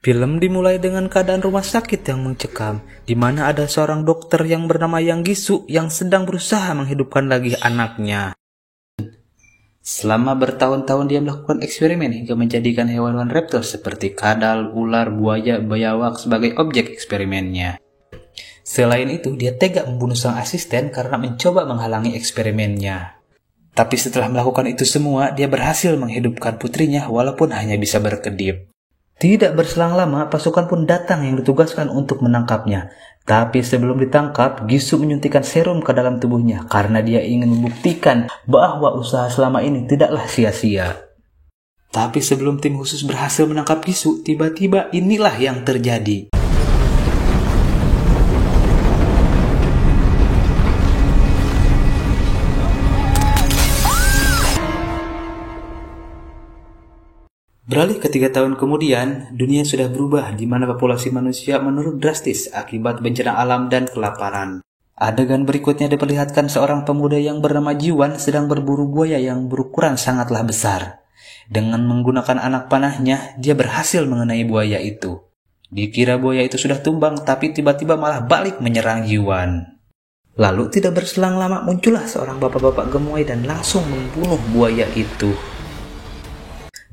Film dimulai dengan keadaan rumah sakit yang mencekam, di mana ada seorang dokter yang bernama Yang Gisu yang sedang berusaha menghidupkan lagi anaknya. Selama bertahun-tahun dia melakukan eksperimen hingga menjadikan hewan-hewan reptil seperti kadal, ular, buaya, biawak sebagai objek eksperimennya. Selain itu, dia tega membunuh sang asisten karena mencoba menghalangi eksperimennya. Tapi setelah melakukan itu semua, dia berhasil menghidupkan putrinya walaupun hanya bisa berkedip. Tidak berselang lama, pasukan pun datang yang ditugaskan untuk menangkapnya. Tapi sebelum ditangkap, Gisu menyuntikkan serum ke dalam tubuhnya karena dia ingin membuktikan bahwa usaha selama ini tidaklah sia-sia. Tapi sebelum tim khusus berhasil menangkap Gisu, tiba-tiba inilah yang terjadi. Beralih ke 3 tahun kemudian, dunia sudah berubah di mana populasi manusia menurun drastis akibat bencana alam dan kelaparan. Adegan berikutnya diperlihatkan seorang pemuda yang bernama Jiwan sedang berburu buaya yang berukuran sangatlah besar. Dengan menggunakan anak panahnya, dia berhasil mengenai buaya itu. Dikira buaya itu sudah tumbang, tapi tiba-tiba malah balik menyerang Jiwan. Lalu tidak berselang lama muncullah seorang bapak-bapak gemoy dan langsung membunuh buaya itu.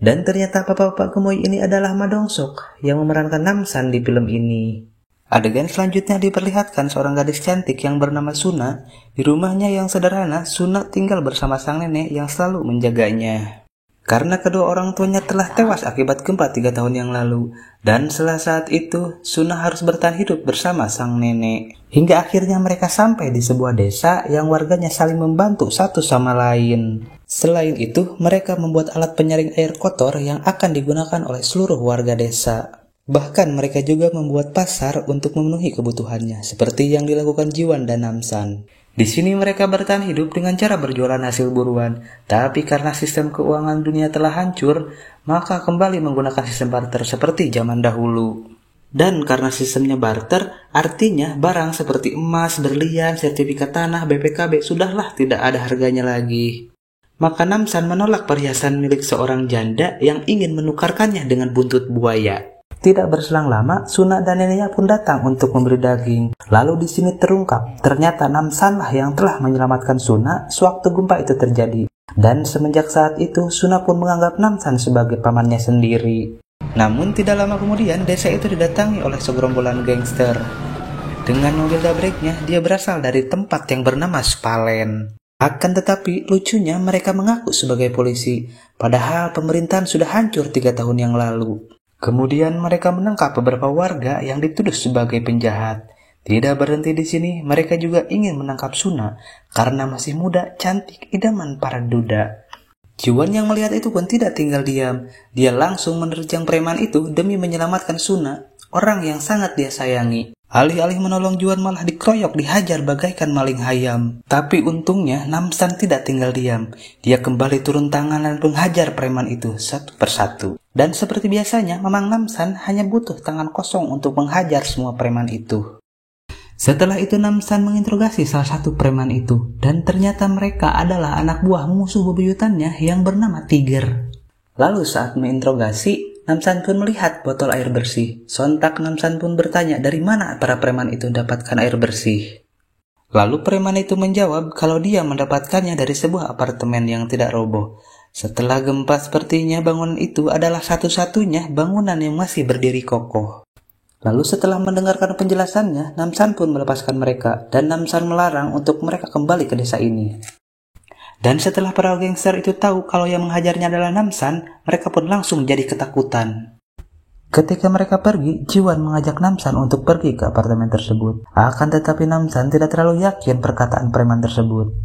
Dan ternyata bapak-bapak gemoy ini adalah Ma Dong-seok yang memerankan Namsan di film ini. Adegan selanjutnya diperlihatkan seorang gadis cantik yang bernama Suna. Di rumahnya yang sederhana, Suna tinggal bersama sang nenek yang selalu menjaganya. Karena kedua orang tuanya telah tewas akibat gempa 3 tahun yang lalu. Dan setelah saat itu, Suna harus bertahan hidup bersama sang nenek. Hingga akhirnya mereka sampai di sebuah desa yang warganya saling membantu satu sama lain. Selain itu, mereka membuat alat penyaring air kotor yang akan digunakan oleh seluruh warga desa. Bahkan mereka juga membuat pasar untuk memenuhi kebutuhannya, seperti yang dilakukan Jiwan dan Namsan. Di sini mereka bertahan hidup dengan cara berjualan hasil buruan, tapi karena sistem keuangan dunia telah hancur, maka kembali menggunakan sistem barter seperti zaman dahulu. Dan karena sistemnya barter, artinya barang seperti emas, berlian, sertifikat tanah, BPKB sudahlah tidak ada harganya lagi. Maka Namsan menolak perhiasan milik seorang janda yang ingin menukarkannya dengan buntut buaya. Tidak berselang lama, Suna dan neneknya pun datang untuk memberi daging. Lalu di sini terungkap, ternyata Namsanlah yang telah menyelamatkan Suna sewaktu gempa itu terjadi. Dan semenjak saat itu, Suna pun menganggap Namsan sebagai pamannya sendiri. Namun tidak lama kemudian, desa itu didatangi oleh segerombolan gangster. Dengan mobil dabreknya, dia berasal dari tempat yang bernama Spalen. Akan tetapi, lucunya mereka mengaku sebagai polisi, padahal pemerintahan sudah hancur 3 tahun yang lalu. Kemudian mereka menangkap beberapa warga yang dituduh sebagai penjahat. Tidak berhenti di sini, mereka juga ingin menangkap Suna karena masih muda, cantik, idaman para duda. Jiwan yang melihat itu pun tidak tinggal diam. Dia langsung menerjang preman itu demi menyelamatkan Suna, orang yang sangat dia sayangi. Alih-alih menolong Jiwan malah dikeroyok, dihajar bagaikan maling ayam. Tapi untungnya Namsan tidak tinggal diam. Dia kembali turun tangan dan menghajar preman itu satu persatu. Dan seperti biasanya, Mamang Namsan hanya butuh tangan kosong untuk menghajar semua preman itu. Setelah itu Namsan menginterogasi salah satu preman itu. Dan ternyata mereka adalah anak buah musuh bebuyutannya yang bernama Tiger. Lalu saat menginterogasi, Namsan pun melihat botol air bersih. Sontak Namsan pun bertanya dari mana para preman itu mendapatkan air bersih. Lalu preman itu menjawab kalau dia mendapatkannya dari sebuah apartemen yang tidak roboh. Setelah gempa sepertinya bangunan itu adalah satu-satunya bangunan yang masih berdiri kokoh. Lalu setelah mendengarkan penjelasannya, Namsan pun melepaskan mereka dan Namsan melarang untuk mereka kembali ke desa ini. Dan setelah para gangster itu tahu kalau yang menghajarnya adalah Namsan, mereka pun langsung jadi ketakutan. Ketika mereka pergi, Jiwan mengajak Namsan untuk pergi ke apartemen tersebut. Akan tetapi Namsan tidak terlalu yakin perkataan preman tersebut.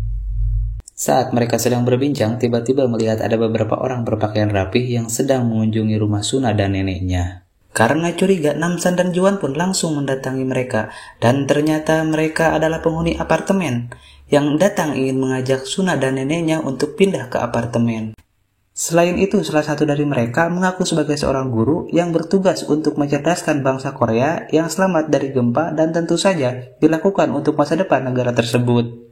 Saat mereka sedang berbincang, tiba-tiba melihat ada beberapa orang berpakaian rapih yang sedang mengunjungi rumah Suna dan neneknya. Karena curiga, Namsan dan Jiwan pun langsung mendatangi mereka. Dan ternyata mereka adalah penghuni apartemen yang datang ingin mengajak Suna dan neneknya untuk pindah ke apartemen. Selain itu, salah satu dari mereka mengaku sebagai seorang guru yang bertugas untuk mencerdaskan bangsa Korea yang selamat dari gempa dan tentu saja dilakukan untuk masa depan negara tersebut.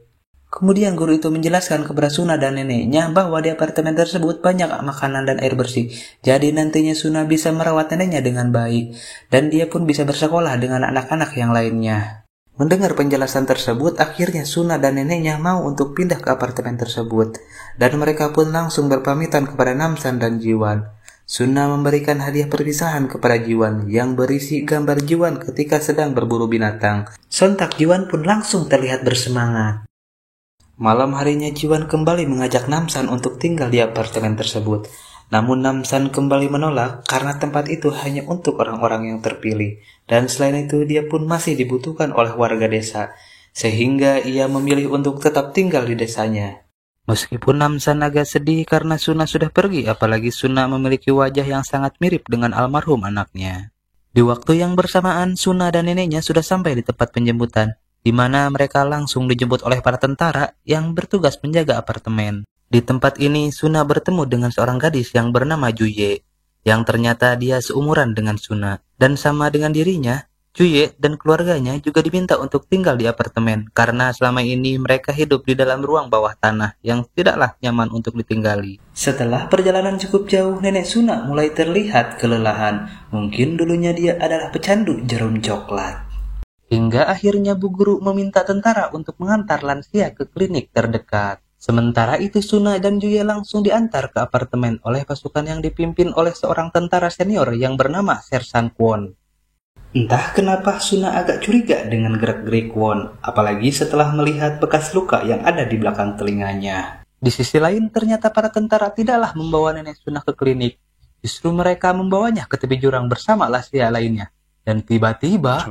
Kemudian guru itu menjelaskan kepada Suna dan neneknya bahwa di apartemen tersebut banyak makanan dan air bersih. Jadi nantinya Suna bisa merawat neneknya dengan baik. Dan dia pun bisa bersekolah dengan anak-anak yang lainnya. Mendengar penjelasan tersebut, akhirnya Suna dan neneknya mau untuk pindah ke apartemen tersebut. Dan mereka pun langsung berpamitan kepada Namsan dan Jiwan. Suna memberikan hadiah perpisahan kepada Jiwan yang berisi gambar Jiwan ketika sedang berburu binatang. Sontak Jiwan pun langsung terlihat bersemangat. Malam harinya Jiwan kembali mengajak Namsan untuk tinggal di apartemen tersebut. Namun Namsan kembali menolak karena tempat itu hanya untuk orang-orang yang terpilih. Dan selain itu dia pun masih dibutuhkan oleh warga desa. Sehingga ia memilih untuk tetap tinggal di desanya. Meskipun Namsan agak sedih karena Suna sudah pergi, apalagi Suna memiliki wajah yang sangat mirip dengan almarhum anaknya. Di waktu yang bersamaan, Suna dan neneknya sudah sampai di tempat penjemputan, di mana mereka langsung dijemput oleh para tentara yang bertugas menjaga apartemen. Di tempat ini, Suna bertemu dengan seorang gadis yang bernama Juye, yang ternyata dia seumuran dengan Suna. Dan sama dengan dirinya, Juye dan keluarganya juga diminta untuk tinggal di apartemen, karena selama ini mereka hidup di dalam ruang bawah tanah yang tidaklah nyaman untuk ditinggali. Setelah perjalanan cukup jauh, nenek Suna mulai terlihat kelelahan. Mungkin dulunya dia adalah pecandu jarum coklat. Hingga akhirnya Bu Guru meminta tentara untuk mengantar lansia ke klinik terdekat. Sementara itu Suna dan Juye langsung diantar ke apartemen oleh pasukan yang dipimpin oleh seorang tentara senior yang bernama Sersan Kwon. Entah kenapa Suna agak curiga dengan gerak-gerik Kwon, apalagi setelah melihat bekas luka yang ada di belakang telinganya. Di sisi lain ternyata para tentara tidaklah membawa nenek Suna ke klinik. Justru mereka membawanya ke tepi jurang bersama lansia lainnya. Dan tiba-tiba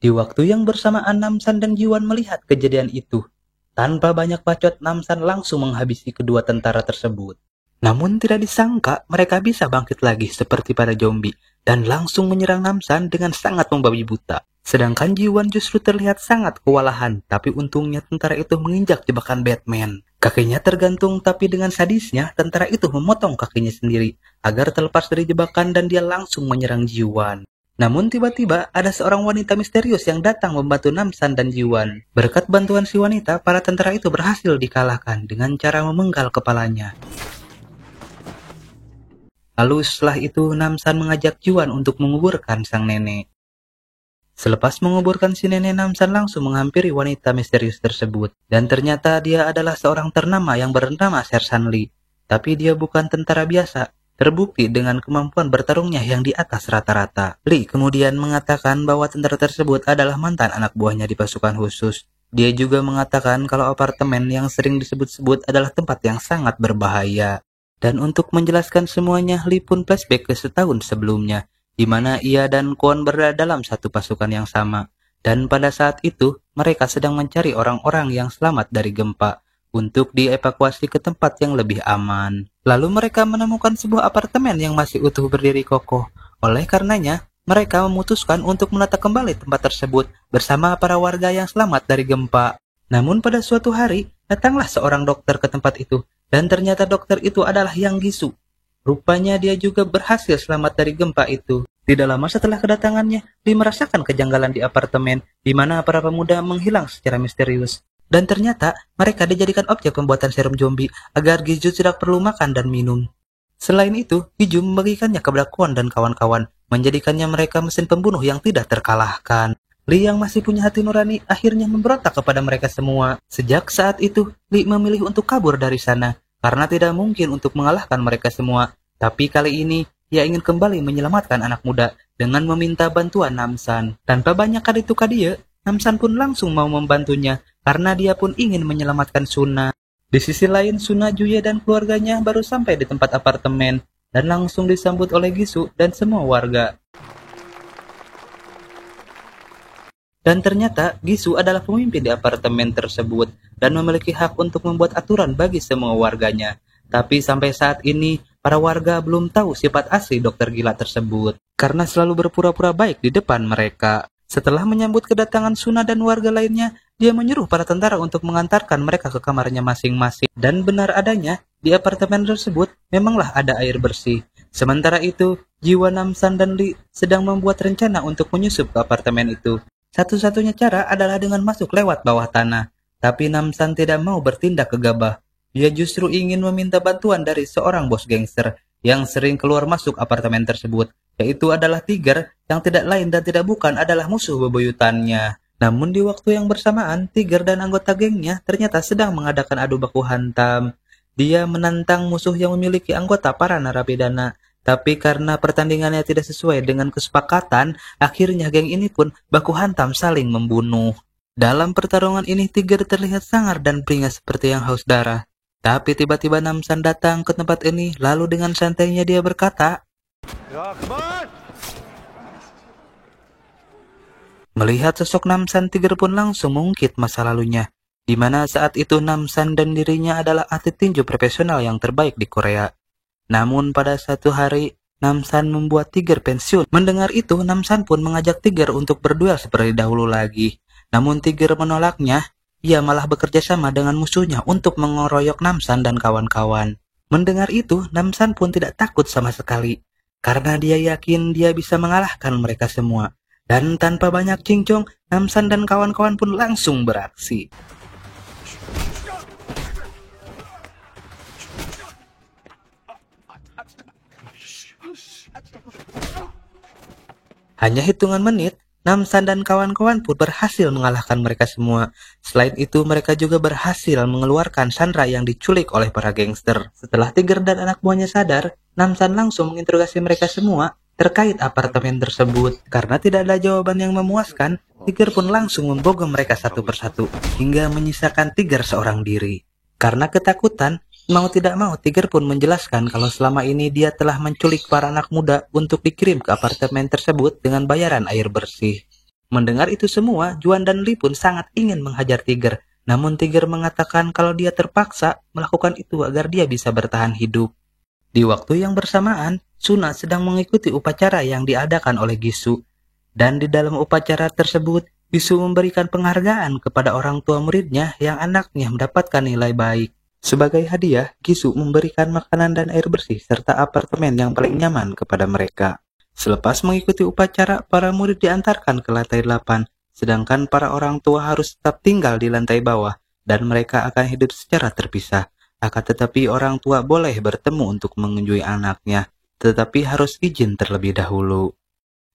di waktu yang bersamaan Namsan dan Jiwan melihat kejadian itu. Tanpa banyak bacot, Namsan langsung menghabisi kedua tentara tersebut. Namun tidak disangka mereka bisa bangkit lagi seperti para zombie dan langsung menyerang Namsan dengan sangat membabi buta. Sedangkan Jiwan justru terlihat sangat kewalahan, tapi untungnya tentara itu menginjak jebakan Batman. Kakinya tergantung, tapi dengan sadisnya tentara itu memotong kakinya sendiri agar terlepas dari jebakan dan dia langsung menyerang Jiwan. Namun tiba-tiba ada seorang wanita misterius yang datang membantu Namsan dan Jiwan. Berkat bantuan si wanita, para tentara itu berhasil dikalahkan dengan cara memenggal kepalanya. Lalu setelah itu Namsan mengajak Jiwan untuk menguburkan sang nenek. Selepas menguburkan si nenek, Namsan langsung menghampiri wanita misterius tersebut. Dan ternyata dia adalah seorang ternama yang bernama Sersan Lee. Tapi dia bukan tentara biasa. Terbukti dengan kemampuan bertarungnya yang di atas rata-rata. Lee kemudian mengatakan bahwa tentara tersebut adalah mantan anak buahnya di pasukan khusus. Dia juga mengatakan kalau apartemen yang sering disebut-sebut adalah tempat yang sangat berbahaya. Dan untuk menjelaskan semuanya, Lee pun flashback ke setahun sebelumnya, di mana ia dan Kwon berada dalam satu pasukan yang sama. Dan pada saat itu, mereka sedang mencari orang-orang yang selamat dari gempa untuk dievakuasi ke tempat yang lebih aman. Lalu mereka menemukan sebuah apartemen yang masih utuh berdiri kokoh. Oleh karenanya, mereka memutuskan untuk menata kembali tempat tersebut bersama para warga yang selamat dari gempa. Namun pada suatu hari, datanglah seorang dokter ke tempat itu, dan ternyata dokter itu adalah Yang Gisu. Rupanya dia juga berhasil selamat dari gempa itu. Tidak lama setelah kedatangannya, Lee merasakan kejanggalan di apartemen, di mana para pemuda menghilang secara misterius. Dan ternyata mereka dijadikan objek pembuatan serum zombie agar Gizu tidak perlu makan dan minum. Selain itu, Gizu membagikannya kepada Kwon dan kawan-kawan, menjadikannya mereka mesin pembunuh yang tidak terkalahkan. Lee yang masih punya hati nurani akhirnya memberontak kepada mereka semua. Sejak saat itu, Lee memilih untuk kabur dari sana, karena tidak mungkin untuk mengalahkan mereka semua. Tapi kali ini, ia ingin kembali menyelamatkan anak muda dengan meminta bantuan Namsan. Tanpa banyak kadi-tukadi, Namsan pun langsung mau membantunya, karena dia pun ingin menyelamatkan Suna. Di sisi lain, Suna, Juye, dan keluarganya baru sampai di tempat apartemen, dan langsung disambut oleh Gisu dan semua warga. Dan ternyata, Gisu adalah pemimpin di apartemen tersebut, dan memiliki hak untuk membuat aturan bagi semua warganya. Tapi sampai saat ini, para warga belum tahu sifat asli dokter gila tersebut, karena selalu berpura-pura baik di depan mereka. Setelah menyambut kedatangan Suna dan warga lainnya, dia menyuruh para tentara untuk mengantarkan mereka ke kamarnya masing-masing. Dan benar adanya, di apartemen tersebut memanglah ada air bersih. Sementara itu, Jiwa, Namsan, dan Li sedang membuat rencana untuk menyusup ke apartemen itu. Satu-satunya cara adalah dengan masuk lewat bawah tanah. Tapi Namsan tidak mau bertindak gegabah. Dia justru ingin meminta bantuan dari seorang bos gangster yang sering keluar masuk apartemen tersebut, yaitu adalah Tiger yang tidak lain dan tidak bukan adalah musuh bebuyutannya. Namun di waktu yang bersamaan, Tiger dan anggota gengnya ternyata sedang mengadakan adu baku hantam. Dia menantang musuh yang memiliki anggota para narapidana. Tapi karena pertandingannya tidak sesuai dengan kesepakatan, akhirnya geng ini pun baku hantam saling membunuh. Dalam pertarungan ini Tiger terlihat sangar dan beringas seperti yang haus darah. Tapi tiba-tiba Namsan datang ke tempat ini, lalu dengan santainya dia berkata, Ya, kemana? melihat sosok Namsan, Tiger pun langsung mengungkit masa lalunya, di mana saat itu Namsan dan dirinya adalah atlet tinju profesional yang terbaik di Korea. Namun pada satu hari, Namsan membuat Tiger pensiun. Mendengar itu, Namsan pun mengajak Tiger untuk berduel seperti dahulu lagi. Namun Tiger menolaknya, ia malah bekerja sama dengan musuhnya untuk mengeroyok Namsan dan kawan-kawan. Mendengar itu, Namsan pun tidak takut sama sekali, karena dia yakin dia bisa mengalahkan mereka semua. Dan tanpa banyak cincong, Namsan dan kawan-kawan pun langsung beraksi. Hanya hitungan menit, Namsan dan kawan-kawan pun berhasil mengalahkan mereka semua. Selain itu, mereka juga berhasil mengeluarkan Sandra yang diculik oleh para gangster. Setelah Tiger dan anak buahnya sadar, Namsan langsung menginterogasi mereka semua terkait apartemen tersebut. Karena tidak ada jawaban yang memuaskan, Tiger pun langsung membogem mereka satu persatu, hingga menyisakan Tiger seorang diri. Karena ketakutan, mau tidak mau, Tiger pun menjelaskan kalau selama ini dia telah menculik para anak muda untuk dikirim ke apartemen tersebut dengan bayaran air bersih. Mendengar itu semua, Juan dan Lee pun sangat ingin menghajar Tiger. Namun Tiger mengatakan kalau dia terpaksa melakukan itu agar dia bisa bertahan hidup. Di waktu yang bersamaan, Suna sedang mengikuti upacara yang diadakan oleh Gisu. Dan di dalam upacara tersebut, Gisu memberikan penghargaan kepada orang tua muridnya yang anaknya mendapatkan nilai baik. Sebagai hadiah, Gisu memberikan makanan dan air bersih serta apartemen yang paling nyaman kepada mereka. Selepas mengikuti upacara, para murid diantarkan ke lantai 8, sedangkan para orang tua harus tetap tinggal di lantai bawah dan mereka akan hidup secara terpisah. Akan tetapi orang tua boleh bertemu untuk mengunjungi anaknya, tetapi harus izin terlebih dahulu.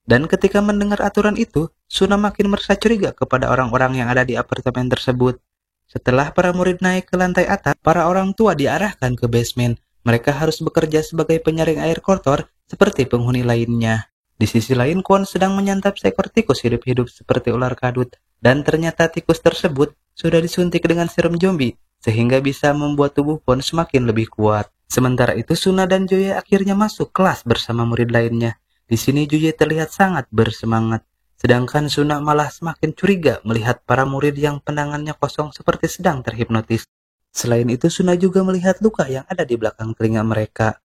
Dan ketika mendengar aturan itu, Suna makin merasa curiga kepada orang-orang yang ada di apartemen tersebut. Setelah para murid naik ke lantai atas, para orang tua diarahkan ke basement. Mereka harus bekerja sebagai penyaring air kotor seperti penghuni lainnya. Di sisi lain, Kwon sedang menyantap seekor tikus hidup-hidup seperti ular kadut. Dan ternyata tikus tersebut sudah disuntik dengan serum zombie, sehingga bisa membuat tubuh Kwon semakin lebih kuat. Sementara itu, Suna dan Joye akhirnya masuk kelas bersama murid lainnya. Di sini Joye terlihat sangat bersemangat. Sedangkan Suna malah semakin curiga melihat para murid yang pandangannya kosong seperti sedang terhipnotis. Selain itu, Suna juga melihat luka yang ada di belakang telinga mereka.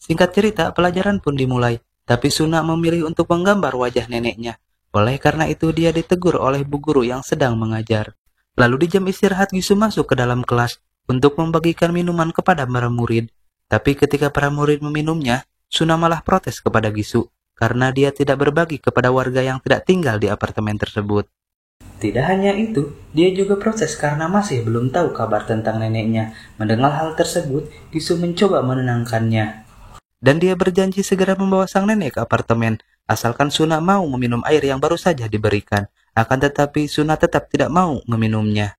Singkat cerita, pelajaran pun dimulai, tapi Suna memilih untuk menggambar wajah neneknya. Oleh karena itu, dia ditegur oleh bu guru yang sedang mengajar. Lalu di jam istirahat, Gisu masuk ke dalam kelas untuk membagikan minuman kepada para murid. Tapi ketika para murid meminumnya, Suna malah protes kepada Gisu karena dia tidak berbagi kepada warga yang tidak tinggal di apartemen tersebut. Tidak hanya itu, dia juga protes karena masih belum tahu kabar tentang neneknya. Mendengar hal tersebut, Gisu mencoba menenangkannya. Dan dia berjanji segera membawa sang nenek ke apartemen, asalkan Suna mau meminum air yang baru saja diberikan. Akan tetapi Suna tetap tidak mau meminumnya.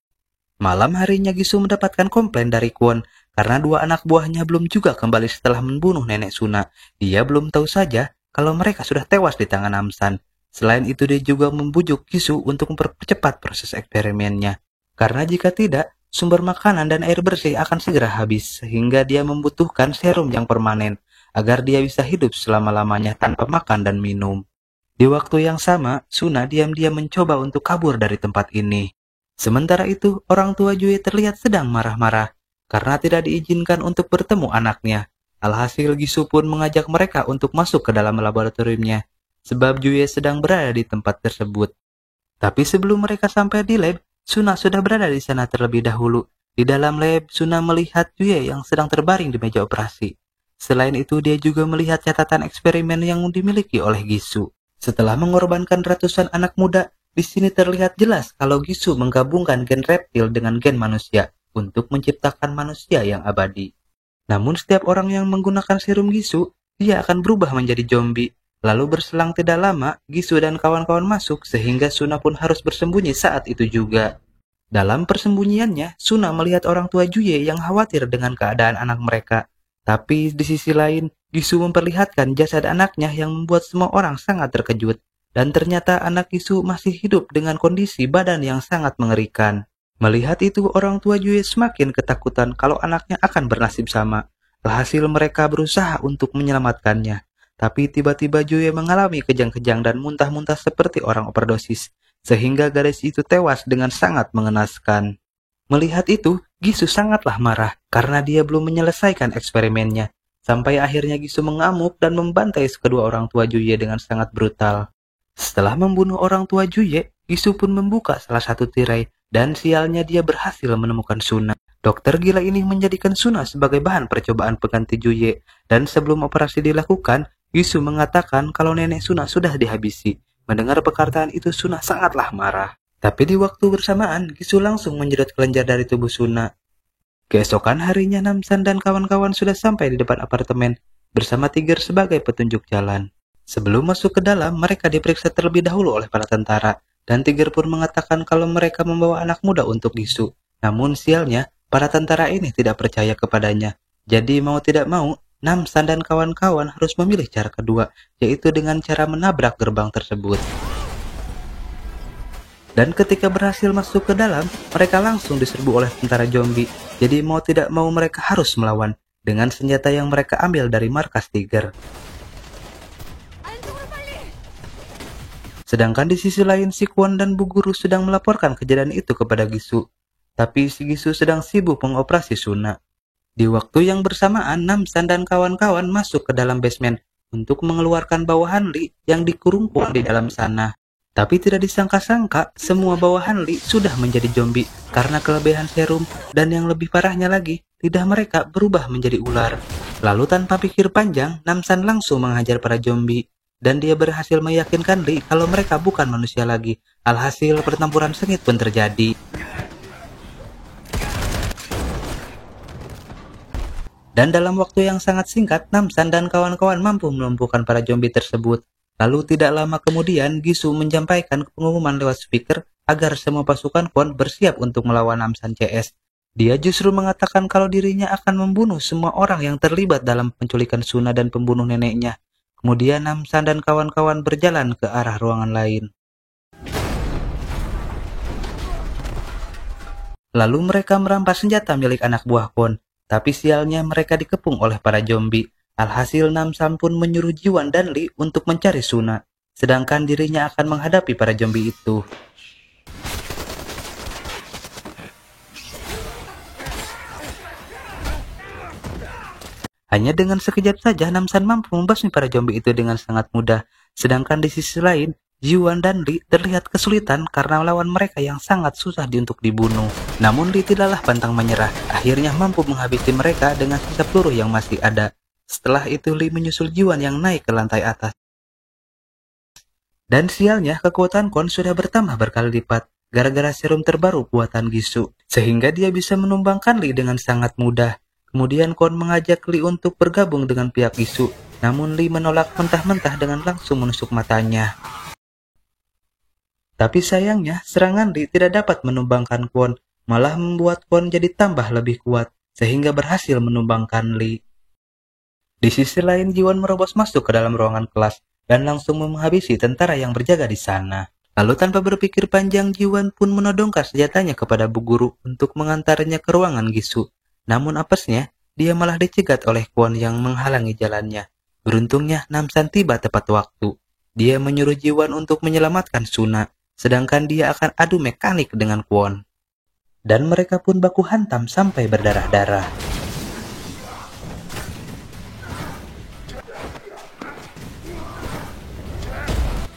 Malam harinya Gisu mendapatkan komplain dari Kwon karena dua anak buahnya belum juga kembali setelah membunuh nenek Suna. Dia belum tahu saja kalau mereka sudah tewas di tangan Namsan. Selain itu dia juga membujuk Gisu untuk mempercepat proses eksperimennya. Karena jika tidak, sumber makanan dan air bersih akan segera habis sehingga dia membutuhkan serum yang permanen agar dia bisa hidup selama-lamanya tanpa makan dan minum. Di waktu yang sama, Suna diam-diam mencoba untuk kabur dari tempat ini. Sementara itu, orang tua Joye terlihat sedang marah-marah karena tidak diizinkan untuk bertemu anaknya. Alhasil Gisu pun mengajak mereka untuk masuk ke dalam laboratoriumnya, sebab Joye sedang berada di tempat tersebut. Tapi sebelum mereka sampai di lab, Suna sudah berada di sana terlebih dahulu. Di dalam lab, Suna melihat Joye yang sedang terbaring di meja operasi. Selain itu, dia juga melihat catatan eksperimen yang dimiliki oleh Gisu. Setelah mengorbankan ratusan anak muda, di sini terlihat jelas kalau Gisu menggabungkan gen reptil dengan gen manusia untuk menciptakan manusia yang abadi. Namun setiap orang yang menggunakan serum Gisu, dia akan berubah menjadi zombie. Lalu berselang tidak lama, Gisu dan kawan-kawan masuk sehingga Suna pun harus bersembunyi saat itu juga. Dalam persembunyiannya, Suna melihat orang tua Juye yang khawatir dengan keadaan anak mereka. Tapi di sisi lain, Gisu memperlihatkan jasad anaknya yang membuat semua orang sangat terkejut. Dan ternyata anak Gisu masih hidup dengan kondisi badan yang sangat mengerikan. Melihat itu, orang tua Juye semakin ketakutan kalau anaknya akan bernasib sama. Alhasil mereka berusaha untuk menyelamatkannya. Tapi tiba-tiba Juye mengalami kejang-kejang dan muntah-muntah seperti orang overdosis. Sehingga gadis itu tewas dengan sangat mengenaskan. Melihat itu, Gisu sangatlah marah karena dia belum menyelesaikan eksperimennya. Sampai akhirnya Gisu mengamuk dan membantai kedua orang tua Juye dengan sangat brutal. Setelah membunuh orang tua Juye, Gisu pun membuka salah satu tirai dan sialnya dia berhasil menemukan Suna. Dokter gila ini menjadikan Suna sebagai bahan percobaan pengganti Juye dan sebelum operasi dilakukan, Gisu mengatakan kalau nenek Suna sudah dihabisi. Mendengar perkataan itu Suna sangatlah marah. Tapi di waktu bersamaan, Gisu langsung menyedot kelenjar dari tubuh Suna. Keesokan harinya Namsan dan kawan-kawan sudah sampai di depan apartemen bersama Tiger sebagai petunjuk jalan. Sebelum masuk ke dalam, mereka diperiksa terlebih dahulu oleh para tentara, dan Tiger pun mengatakan kalau mereka membawa anak muda untuk Gisu. Namun sialnya, para tentara ini tidak percaya kepadanya. Jadi mau tidak mau, Namsan dan kawan-kawan harus memilih cara kedua, yaitu dengan cara menabrak gerbang tersebut. Dan ketika berhasil masuk ke dalam, mereka langsung diserbu oleh tentara zombie. Jadi mau tidak mau mereka harus melawan dengan senjata yang mereka ambil dari markas Tiger. Sedangkan di sisi lain, si Kwon dan Bu Guru sedang melaporkan kejadian itu kepada Gisu. Tapi si Gisu sedang sibuk mengoperasi Suna. Di waktu yang bersamaan, Namsan dan kawan-kawan masuk ke dalam basement untuk mengeluarkan bawahan Lee yang dikurung Kwon di dalam sana. Tapi tidak disangka-sangka, semua bawahan Lee sudah menjadi zombie karena kelebihan serum dan yang lebih parahnya lagi, lidah mereka berubah menjadi ular. Lalu tanpa pikir panjang, Namsan langsung menghajar para zombie dan dia berhasil meyakinkan Lee kalau mereka bukan manusia lagi. Alhasil pertempuran sengit pun terjadi. Dan dalam waktu yang sangat singkat, Namsan dan kawan-kawan mampu melumpuhkan para zombie tersebut. Lalu tidak lama kemudian, Gisu menyampaikan pengumuman lewat speaker agar semua pasukan Kwon bersiap untuk melawan Namsan CS. Dia justru mengatakan kalau dirinya akan membunuh semua orang yang terlibat dalam penculikan Suna dan pembunuh neneknya. Kemudian Namsan dan kawan-kawan berjalan ke arah ruangan lain. Lalu mereka merampas senjata milik anak buah Kwon. Tapi sialnya mereka dikepung oleh para zombie. Alhasil Namsan pun menyuruh Jiwan dan Lee untuk mencari Suna, sedangkan dirinya akan menghadapi para zombie itu. Hanya dengan sekejap saja Namsan mampu membasmi para zombie itu dengan sangat mudah, sedangkan di sisi lain, Jiwan dan Lee terlihat kesulitan karena lawan mereka yang sangat susah untuk dibunuh. Namun Lee tidaklah pantang menyerah, akhirnya mampu menghabisi mereka dengan sisa peluru yang masih ada. Setelah itu Lee menyusul Jiwan yang naik ke lantai atas. Dan sialnya kekuatan Kwon sudah bertambah berkali lipat gara-gara serum terbaru buatan Gisu, sehingga dia bisa menumbangkan Lee dengan sangat mudah. Kemudian Kwon mengajak Lee untuk bergabung dengan pihak Gisu, namun Lee menolak mentah-mentah dengan langsung menusuk matanya. Tapi sayangnya serangan Lee tidak dapat menumbangkan Kwon, malah membuat Kwon jadi tambah lebih kuat, sehingga berhasil menumbangkan Lee. Di sisi lain, Jiwan merobos masuk ke dalam ruangan kelas dan langsung menghabisi tentara yang berjaga di sana. Lalu tanpa berpikir panjang, Jiwan pun menodongkan senjatanya kepada Bu Guru untuk mengantarnya ke ruangan Gisu. Namun apesnya, dia malah dicegat oleh Kwon yang menghalangi jalannya. Beruntungnya, Namsan tiba tepat waktu. Dia menyuruh Jiwan untuk menyelamatkan Suna, sedangkan dia akan adu mekanik dengan Kwon. Dan mereka pun baku hantam sampai berdarah-darah.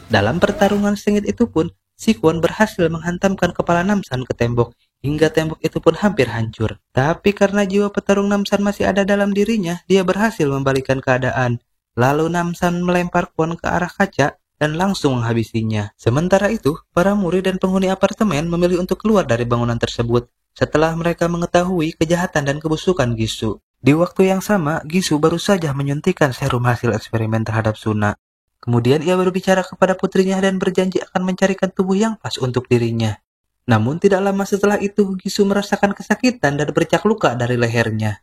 Dalam pertarungan sengit itu pun, si Kwon berhasil menghantamkan kepala Namsan ke tembok hingga tembok itu pun hampir hancur. Tapi karena jiwa petarung Namsan masih ada dalam dirinya, dia berhasil membalikkan keadaan. Lalu Namsan melempar Kwon ke arah kaca dan langsung menghabisinya. Sementara itu, para murid dan penghuni apartemen memilih untuk keluar dari bangunan tersebut setelah mereka mengetahui kejahatan dan kebusukan Gisu. Di waktu yang sama, Gisu baru saja menyuntikkan serum hasil eksperimen terhadap Suna. Kemudian ia berbicara kepada putrinya dan berjanji akan mencarikan tubuh yang pas untuk dirinya. Namun tidak lama setelah itu, Gisu merasakan kesakitan dan bercak luka dari lehernya.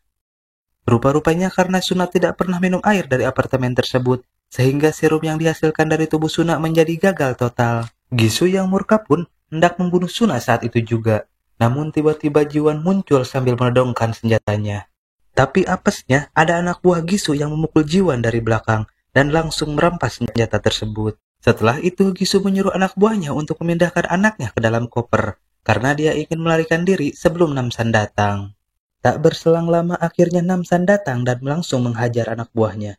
Rupa-rupanya karena Suna tidak pernah minum air dari apartemen tersebut, sehingga serum yang dihasilkan dari tubuh Suna menjadi gagal total. Gisu yang murka pun hendak membunuh Suna saat itu juga. Namun tiba-tiba Jiwan muncul sambil menodongkan senjatanya. Tapi apesnya ada anak buah Gisu yang memukul Jiwan dari belakang dan langsung merampas senjata tersebut. Setelah itu Gisu menyuruh anak buahnya untuk memindahkan anaknya ke dalam koper karena dia ingin melarikan diri sebelum Namsan datang. Tak berselang lama akhirnya Namsan datang dan langsung menghajar anak buahnya.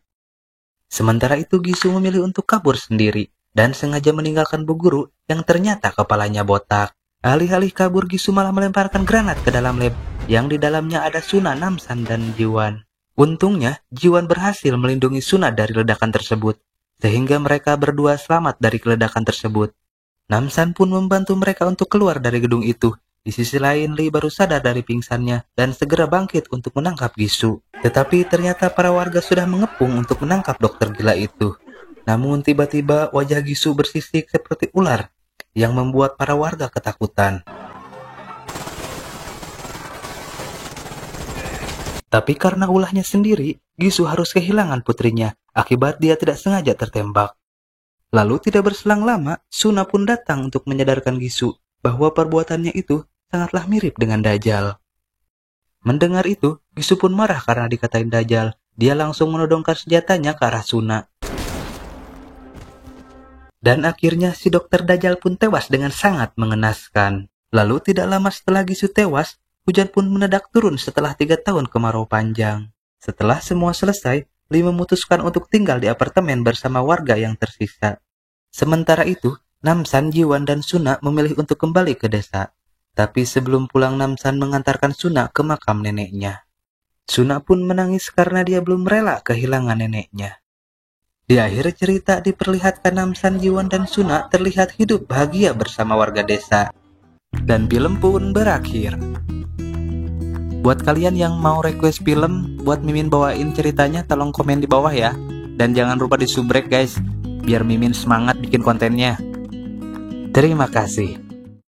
Sementara itu Gisu memilih untuk kabur sendiri dan sengaja meninggalkan Bu Guru yang ternyata kepalanya botak. Alih-alih kabur, Gisu malah melemparkan granat ke dalam lab yang di dalamnya ada Suna, Namsan, dan Jiwan. Untungnya, Jiwan berhasil melindungi Suna dari ledakan tersebut, sehingga mereka berdua selamat dari ledakan tersebut. Namsan pun membantu mereka untuk keluar dari gedung itu. Di sisi lain, Lee baru sadar dari pingsannya dan segera bangkit untuk menangkap Gisu. Tetapi ternyata para warga sudah mengepung untuk menangkap dokter gila itu. Namun tiba-tiba wajah Gisu bersisik seperti ular yang membuat para warga ketakutan. Tapi karena ulahnya sendiri, Gisu harus kehilangan putrinya akibat dia tidak sengaja tertembak. Lalu tidak berselang lama, Suna pun datang untuk menyadarkan Gisu bahwa perbuatannya itu sangatlah mirip dengan Dajjal. Mendengar itu, Gisu pun marah karena dikatain Dajjal. Dia langsung menodongkan senjatanya ke arah Suna. Dan akhirnya si dokter Dajjal pun tewas dengan sangat mengenaskan. Lalu tidak lama setelah Gisu tewas, hujan pun mendadak turun setelah 3 tahun kemarau panjang. Setelah semua selesai, Lee memutuskan untuk tinggal di apartemen bersama warga yang tersisa. Sementara itu, Namsan, Jiwan, dan Suna memilih untuk kembali ke desa. Tapi sebelum pulang, Namsan mengantarkan Suna ke makam neneknya. Suna pun menangis karena dia belum rela kehilangan neneknya. Di akhir cerita diperlihatkan Namsan, Jiwan, dan Suna terlihat hidup bahagia bersama warga desa. Dan film pun berakhir. Buat kalian yang mau request film buat Mimin bawain ceritanya, tolong komen di bawah ya. Dan jangan lupa di subrek guys, biar Mimin semangat bikin kontennya. Terima kasih.